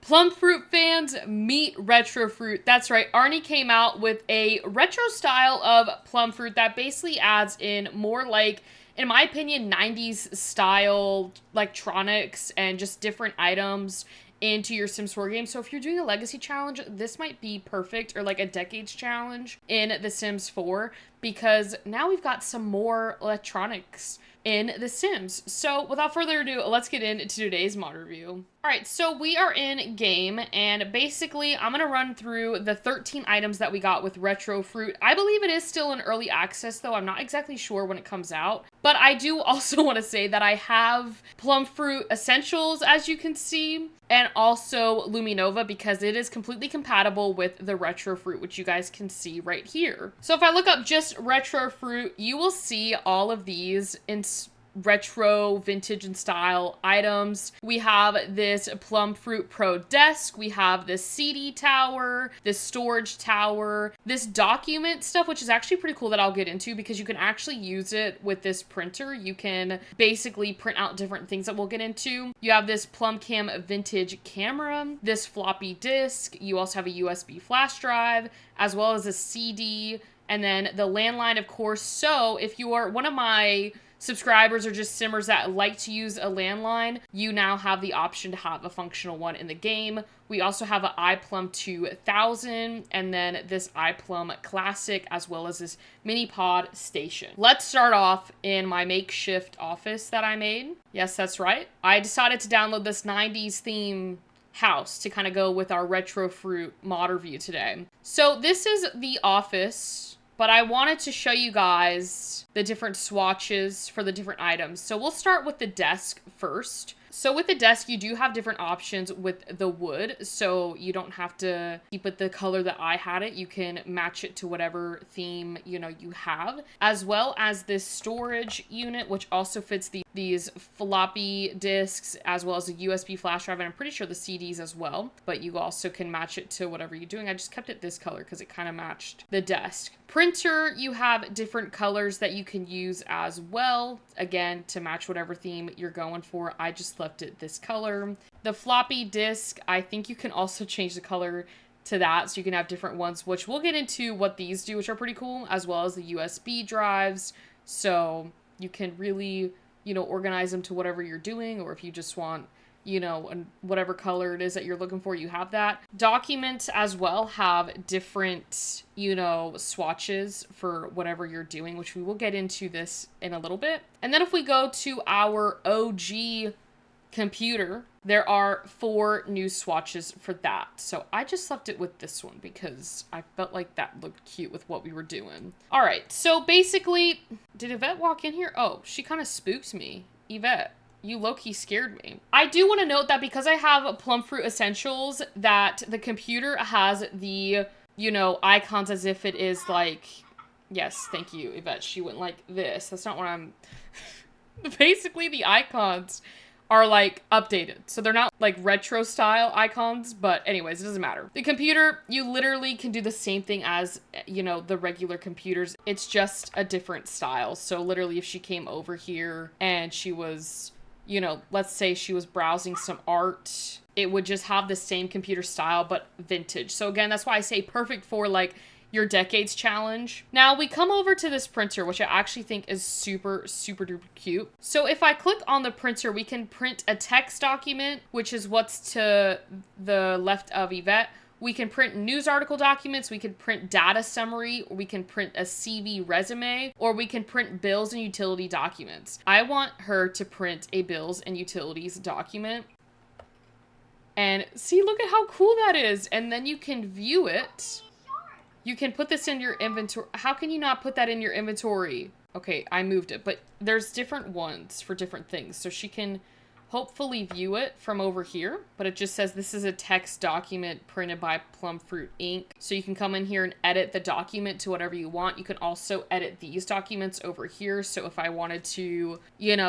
Plumfruit fans, meet Retrofruit. That's right, Arnie came out with a retro style of Plumfruit that basically adds in more like, in my opinion, 90s style electronics and just different items into your Sims 4 game. So if you're doing a legacy challenge, this might be perfect, or like a decades challenge in The Sims 4, because now we've got some more electronics in The Sims. So without further ado, let's get into today's mod review. Alright, so we are in game, and basically I'm going to run through the 13 items that we got with Retrofruit. I believe it is still in early access, though. I'm not exactly sure when it comes out. But I do also want to say that I have Plumfruit Essentials, as you can see, and also Luminova, because it is completely compatible with the Retrofruit, which you guys can see right here. So if I look up just Retrofruit, you will see all of these in retro, vintage, and style items. We have this Plumfruit Pro desk, we have this CD tower, this storage tower, this document stuff, which is actually pretty cool that I'll get into, because you can actually use it with this printer. You can basically print out different things that we'll get into. You have this Plumcam vintage camera, this floppy disk, you also have a USB flash drive, as well as a CD, and then the landline, of course. So if you are one of my subscribers or just simmers that like to use a landline, you now have the option to have a functional one in the game. We also have an iPlum 2000, and then this iPlum Classic, as well as this mini pod station. Let's start off in my makeshift office that I made. Yes, that's right. I decided to download this 90s theme house to kind of go with our Retrofruit mod review today. So this is the office, but I wanted to show you guys the different swatches for the different items. So we'll start with the desk first. So with the desk, you do have different options with the wood, so you don't have to keep it the color that I had it. You can match it to whatever theme, you have, as well as this storage unit, which also fits these floppy disks, as well as a USB flash drive, and I'm pretty sure the CDs as well, but you also can match it to whatever you're doing. I just kept it this color because it kind of matched the desk. Printer, you have different colors that you can use as well, again, to match whatever theme you're going for. I just left it this color. The floppy disk, I think you can also change the color to that, so you can have different ones, which we'll get into what these do, which are pretty cool, as well as the USB drives, so you can really, organize them to whatever you're doing, or if you just want, and whatever color it is that you're looking for, you have that. Documents as well have different, swatches for whatever you're doing, which we will get into this in a little bit. And then if we go to our OG computer, there are 4 new swatches for that. So I just left it with this one because I felt like that looked cute with what we were doing. All right, so basically, did Yvette walk in here? Oh, she kind of spooked me. Yvette, you low-key scared me. I do want to note that because I have Plumfruit Essentials, that the computer has the, icons as if it is like, yes, thank you, Yvette. She went like this. That's not what I'm... Basically, the icons are like updated. So they're not like retro style icons, but anyways, it doesn't matter. The computer, you literally can do the same thing as, the regular computers. It's just a different style. So literally if she came over here and she was, let's say she was browsing some art, it would just have the same computer style, but vintage. So again, that's why I say perfect for like your decades challenge. Now we come over to this printer, which I actually think is super, super duper cute. So if I click on the printer, we can print a text document, which is what's to the left of Yvette. We can print news article documents, we can print data summary, or we can print a CV resume, or we can print bills and utility documents. I want her to print a bills and utilities document. And see, look at how cool that is. And then you can view it. You can put this in your inventory. How can you not put that in your inventory? Okay, I moved it, but there's different ones for different things. So she can hopefully view it from over here, but it just says this is a text document printed by Plumfruit Inc. So you can come in here and edit the document to whatever you want. You can also edit these documents over here. So if I wanted to,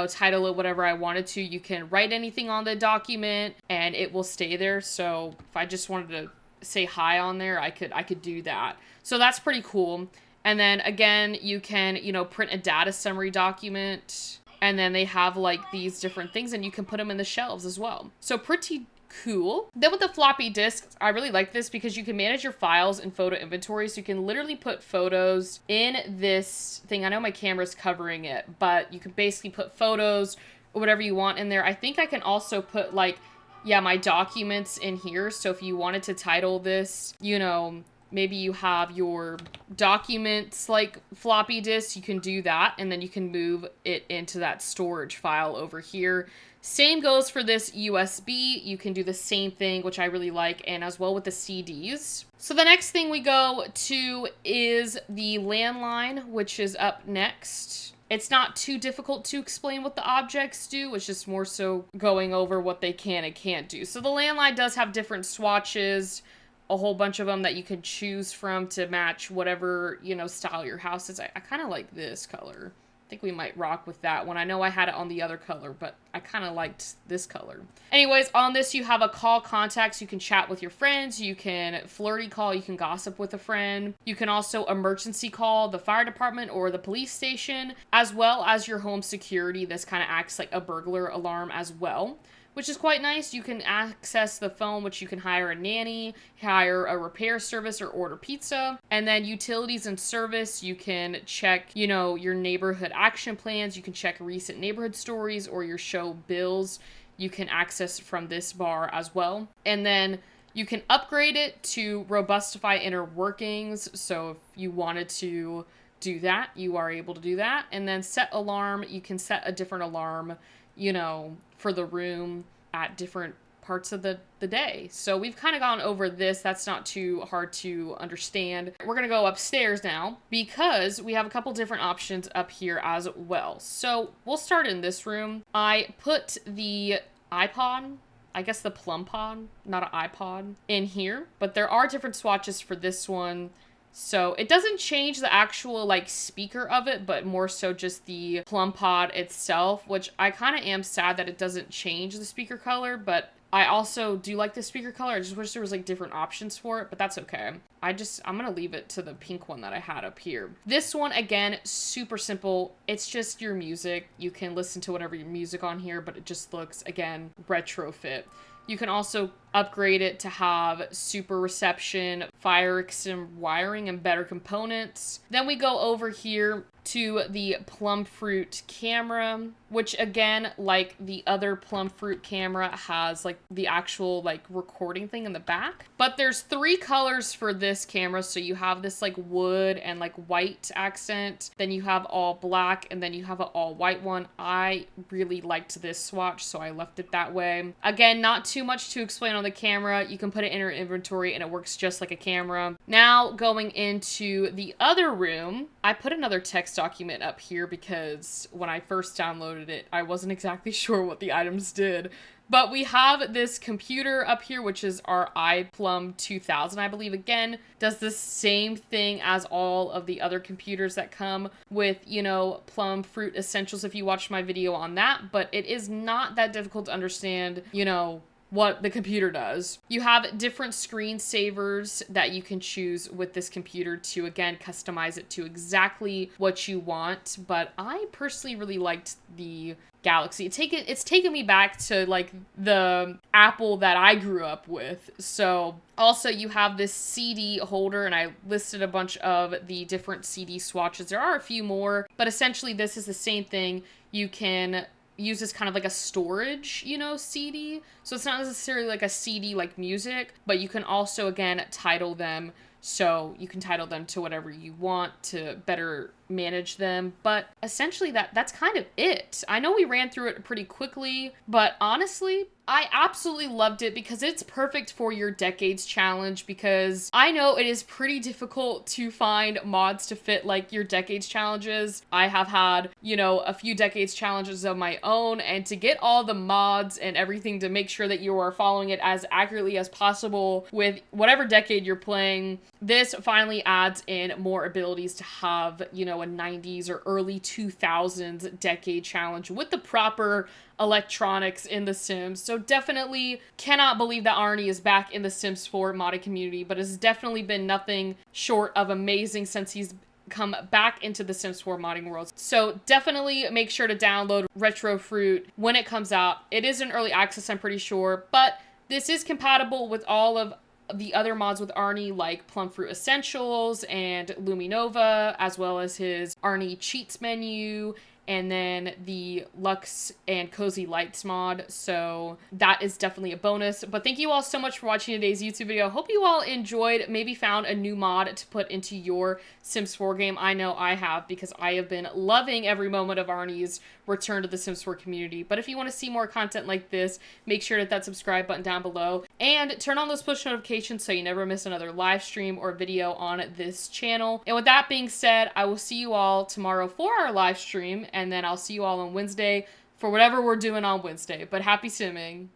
title it whatever I wanted to, you can write anything on the document and it will stay there. So if I just wanted to say hi on there, I could do that. So that's pretty cool. And then again, you can, print a data summary document, and then they have like these different things and you can put them in the shelves as well. So pretty cool. Then with the floppy disk, I really like this because you can manage your files in photo inventory. So you can literally put photos in this thing. I know my camera's covering it, but you can basically put photos or whatever you want in there. I think I can also put like, yeah, my documents in here. So if you wanted to title this, you know, maybe you have your documents like floppy disk, you can do that. And then you can move it into that storage file over here. Same goes for this USB. You can do the same thing, which I really like, and as well with the CDs. So the next thing we go to is the landline, which is up next. It's not too difficult to explain what the objects do. It's just more so going over what they can and can't do. So the landline does have different swatches, a whole bunch of them that you can choose from to match whatever, you know, style your house is. I kind of like this color. I think we might rock with that one. I know I had it on the other color, but I kind of liked this color. Anyways, on this you have a call contacts. You can chat with your friends. You can flirty call. You can gossip with a friend. You can also emergency call the fire department or the police station, as well as your home security. This kind of acts like a burglar alarm as well, which is quite nice. You can access the phone, which you can hire a nanny, hire a repair service, or order pizza. And then utilities and service, you can check, you know, your neighborhood action plans. You can check recent neighborhood stories or your show bills. You can access from this bar as well. And then you can upgrade it to robustify inner workings. So if you wanted to do that, you are able to do that. And then set alarm, you can set a different alarm, you know, for the room at different parts of the day. So we've kind of gone over this. That's not too hard to understand. We're going to go upstairs now because we have a couple different options up here as well. So we'll start in this room. I put the iPod, I guess the Plumfruit, not an iPod, in here, but there are different swatches for this one. So it doesn't change the actual like speaker of it, but more so just the Plumfruit itself, which I kind of am sad that it doesn't change the speaker color, but I also do like the speaker color. I just wish there was like different options for it, but that's okay. I'm going to leave it to the pink one that I had up here. This one, again, super simple. It's just your music. You can listen to whatever your music on here, but it just looks, again, retrofit. You can also upgrade it to have super reception, fire extinguisher wiring, and better components. Then we go over here to the Plumfruit camera, which again, like the other Plumfruit camera, has like the actual like recording thing in the back. But there's 3 colors for this camera. So you have this like wood and like white accent. Then you have all black, and then you have an all white one. I really liked this swatch, so I left it that way. Again, not too much to explain on the camera. You can put it in your inventory and it works just like a camera. Now going into the other room, I put another text document up here because when I first downloaded it, I wasn't exactly sure what the items did. But we have this computer up here, which is our iPlum 2000, I believe. Again, does the same thing as all of the other computers that come with, you know, Plumfruit Essentials if you watched my video on that. But it is not that difficult to understand, you know, what the computer does. You have different screensavers that you can choose with this computer to, again, customize it to exactly what you want. But I personally really liked the Galaxy. It's taken me back to like the Apple that I grew up with. So also you have this CD holder, and I listed a bunch of the different CD swatches. There are a few more, but essentially this is the same thing. You can use this kind of like a storage, you know, CD. So it's not necessarily like a CD like music, but you can also, again, title them. So you can title them to whatever you want to better manage them. But essentially that's kind of it. I know we ran through it pretty quickly, but honestly, I absolutely loved it because it's perfect for your decades challenge, because I know it is pretty difficult to find mods to fit like your decades challenges. I have had, you know, a few decades challenges of my own, and to get all the mods and everything to make sure that you are following it as accurately as possible with whatever decade you're playing, this finally adds in more abilities to have, you know, a 90s or early 2000s decade challenge with the proper electronics in The Sims. So definitely cannot believe that Arnie is back in the Sims 4 modded community, but it's definitely been nothing short of amazing since he's come back into the Sims 4 modding world. So definitely make sure to download Retrofruit when it comes out. It is in early access, I'm pretty sure, but This is compatible with all of the other mods with Arnie, like Plumfruit Essentials and Luminova, as well as his Arnie Cheats menu, and then the Lux and Cozy Lights mod. So that is definitely a bonus. But thank you all so much for watching today's YouTube video. Hope you all enjoyed, maybe found a new mod to put into your Sims 4 game. I know I have, because I have been loving every moment of Arnie's return to the Sims 4 community. But if you want to see more content like this, make sure to hit that subscribe button down below and turn on those push notifications so you never miss another live stream or video on this channel. And with that being said, I will see you all tomorrow for our live stream, and then I'll see you all on Wednesday for whatever we're doing on Wednesday. But happy simming.